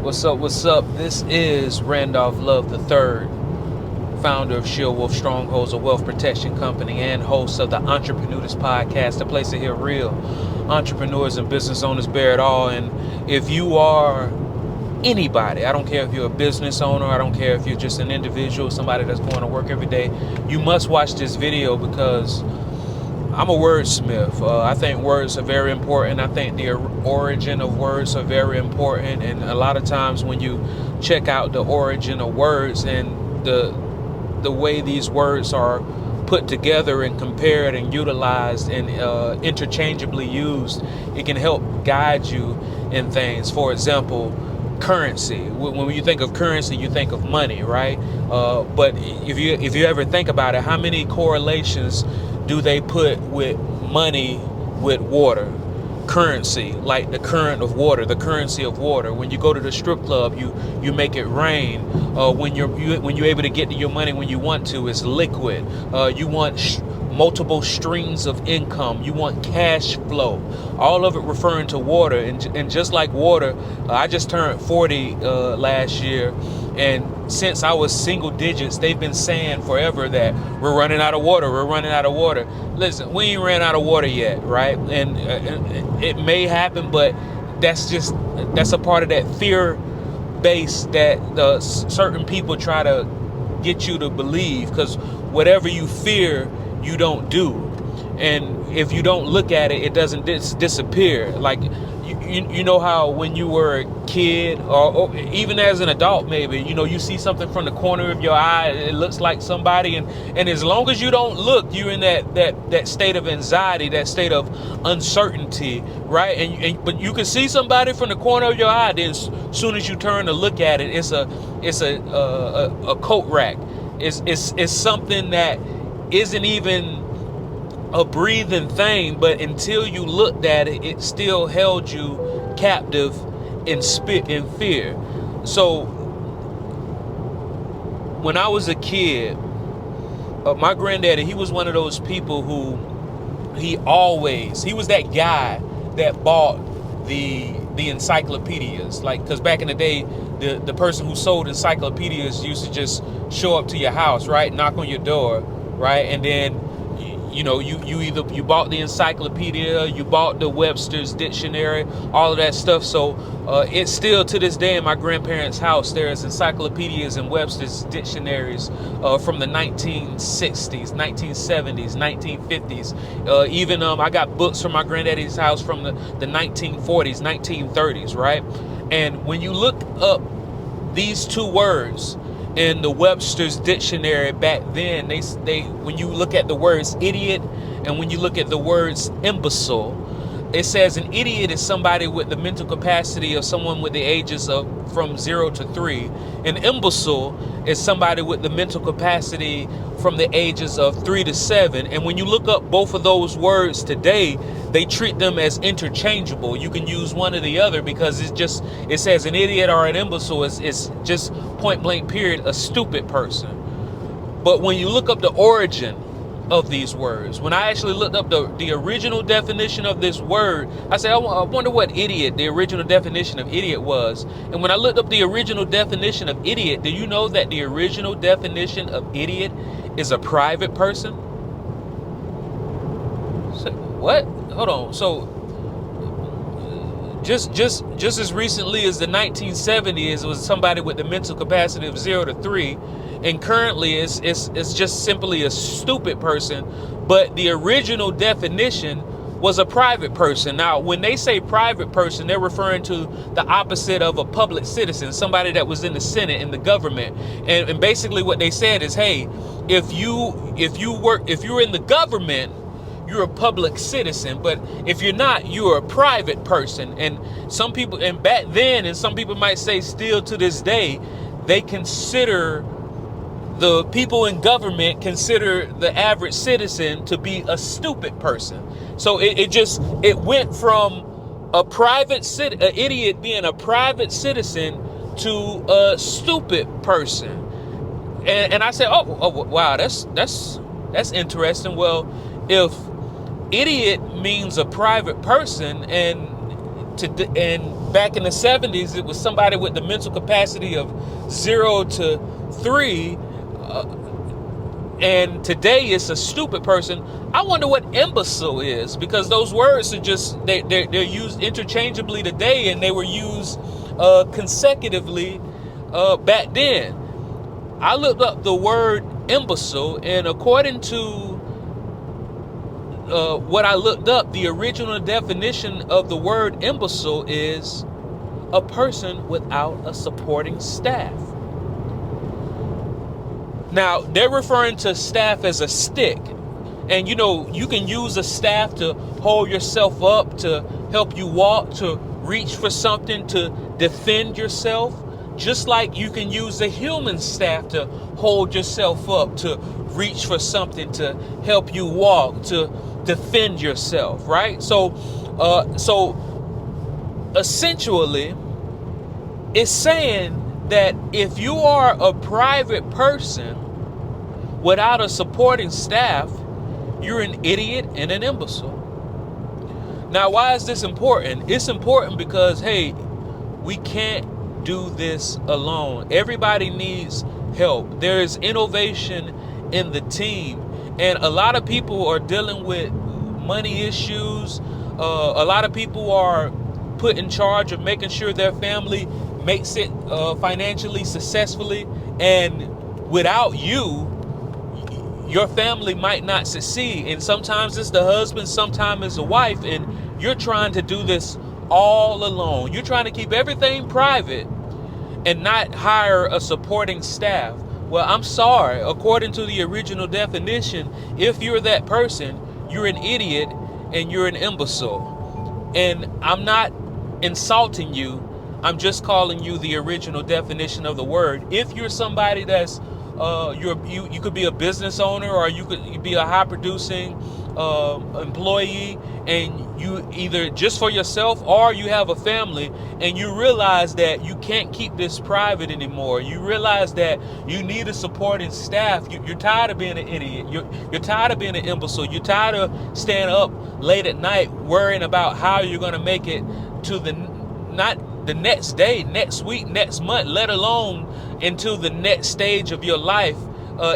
What's up? What's up? This is Randolph Love III, founder of ShieldWolf, Strongholds, a wealth protection company, and host of the Entreprenudist Podcast, a place to hear real entrepreneurs and business owners bear it all. And if you are anybody, I don't care if you're a business owner, I don't care if you're just an individual, somebody that's going to work every day, you must watch this video because I'm a wordsmith. I think words are very important. I think the origin of words are very important. And a lot of times when you check out the origin of words and the way these words are put together and compared and utilized and interchangeably used, it can help guide you in things. For example, currency. When you think of currency, you think of money, right? But if you ever think about it, how many correlations do they put with money with water? Currency, like the current of water, the currency of water. When you go to the strip club, you make it rain. When you're able to get to your money when you want to, it's liquid. You want multiple streams of income. You want cash flow. All of it referring to water. And just like water, I just turned 40 last year. And since I was single digits, they've been saying forever that we're running out of water. We're running out of water. Listen, we ain't ran out of water yet, right? And it may happen, but that's a part of that fear base that certain people try to get you to believe, because whatever you fear, you don't do. And if you don't look at it, it doesn't disappear. Like, you know how when you were a kid or even as an adult, maybe, you see something from the corner of your eye, it looks like somebody, and as long as you don't look, you're in that state of anxiety, that state of uncertainty, right? But you can see somebody from the corner of your eye, then as soon as you turn to look at it, it's a coat rack. It's something that isn't even a breathing thing, but until you looked at it, it still held you captive in fear. So when I was a kid, my granddaddy, he was one of those people who he was that guy that bought the encyclopedias, like, because back in the day, the person who sold encyclopedias used to just show up to your house, right, knock on your door, right, and then you bought the encyclopedia, you bought the Webster's dictionary, all of that stuff. So it's still to this day in my grandparents' house, there's encyclopedias and Webster's dictionaries from the 1960s, 1970s, 1950s. Even I got books from my granddaddy's house from the 1940s, 1930s, right? And when you look up these two words in the Webster's dictionary back then, they when you look at the words idiot and when you look at the words imbecile, it says an idiot is somebody with the mental capacity of someone with the ages of from 0 to 3. An imbecile is somebody with the mental capacity from the ages of 3 to 7. And when you look up both of those words today, they treat them as interchangeable. You can use one or the other because it says an idiot or an imbecile is just point blank period, a stupid person. But when you look up the origin of these words, when I actually looked up the original definition of this word, I said, I wonder what idiot, the original definition of idiot was. And when I looked up the original definition of idiot, do you know that the original definition of idiot is a private person? So, what? Hold on. So just as recently as the 1970s, it was somebody with the mental capacity of 0 to 3. And currently it's just simply a stupid person. But the original definition was a private person. Now, when they say private person, they're referring to the opposite of a public citizen, somebody that was in the Senate, in the government. And basically what they said is, hey, if you're in the government, you're a public citizen, but if you're not, you're a private person. And some people, and back then, and some people might say still to this day, they consider the people in government consider the average citizen to be a stupid person. So it went from an idiot being a private citizen to a stupid person. And I said, oh wow, that's interesting. Well, if idiot means a private person, and Back in the 70s, it was somebody with the mental capacity of 0 to 3. And today it's a stupid person. I wonder what imbecile is, because those words are just, they're used interchangeably today, and they were used consecutively back then. I looked up the word imbecile, and according to what I looked up, the original definition of the word imbecile is a person without a supporting staff. Now, they're referring to staff as a stick. And, you can use a staff to hold yourself up, to help you walk, to reach for something, to defend yourself. Just like you can use a human staff to hold yourself up, to reach for something, to help you walk, to defend yourself, right? So essentially, it's saying that if you are a private person without a supporting staff, you're an idiot and an imbecile. Now, why is this important? It's important because, hey, we can't do this alone. Everybody needs help. There is innovation in the team, and a lot of people are dealing with money issues. A lot of people are put in charge of making sure their family makes it financially successfully, and without you, your family might not succeed. And sometimes it's the husband, sometimes it's the wife, and you're trying to do this all alone. You're trying to keep everything private and not hire a supporting staff. Well, I'm sorry, according to the original definition, if you're that person, you're an idiot and you're an imbecile. And I'm not insulting you, I'm just calling you the original definition of the word. If you're somebody that's you could be a business owner, or you could be a high producing employee, and you either just for yourself or you have a family, and you realize that you can't keep this private anymore. You realize that you need a supporting staff. You're tired of being an idiot. You're tired of being an imbecile. You're tired of staying up late at night worrying about how you're going to make it to not the next day, next week, next month, let alone into the next stage of your life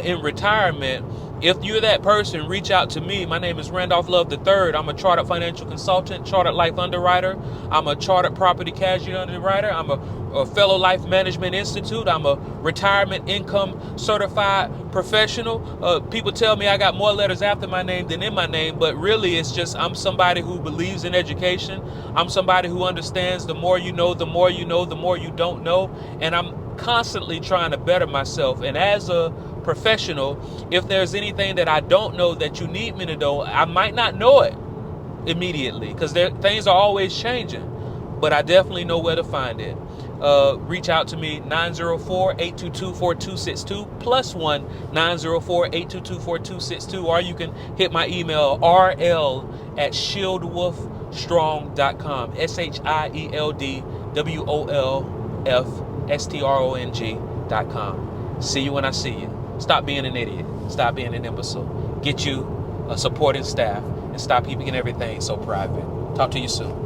in retirement. If you're that person, reach out to me. My name is Randolph Love III. I'm a chartered financial consultant, chartered life underwriter. I'm a chartered property casualty underwriter. I'm a fellow Life Management Institute. I'm a retirement income certified professional. People tell me I got more letters after my name than in my name, but really it's just I'm somebody who believes in education. I'm somebody who understands the more you know, the more you know, the more you don't know. And I'm constantly trying to better myself. And as a professional, if there's anything that I don't know that you need me to know, I might not know it immediately because things are always changing, but I definitely know where to find it. Reach out to me, 904-822-4262 +1 904-822-4262, or you can hit my email, rl@ShieldWolfStrong.com, ShieldWolfStrong.com. See you when I see you. Stop being an idiot. Stop being an imbecile. Get you a supporting staff and stop keeping everything so private. Talk to you soon.